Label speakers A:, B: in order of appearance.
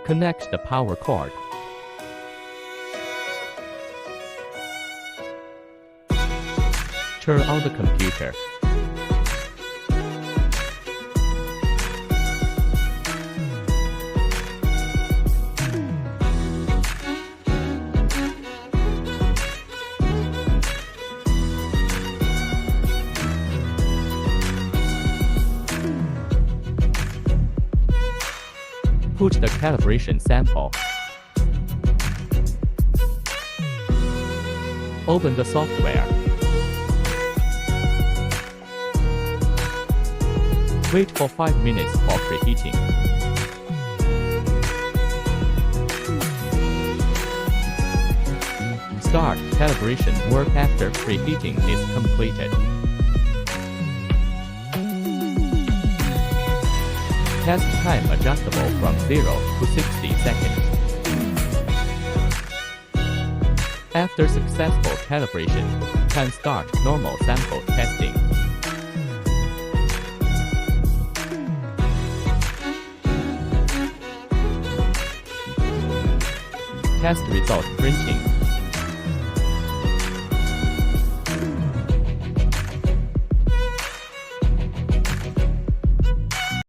A: Connect the power cord. Turn on the computer. Put the calibration sample. Open the software. Wait for 5 minutes for preheating. Start calibration work after preheating is completed. Test time adjustable from 0 to 60 seconds. After successful calibration, can start normal sample testing. Test result printing.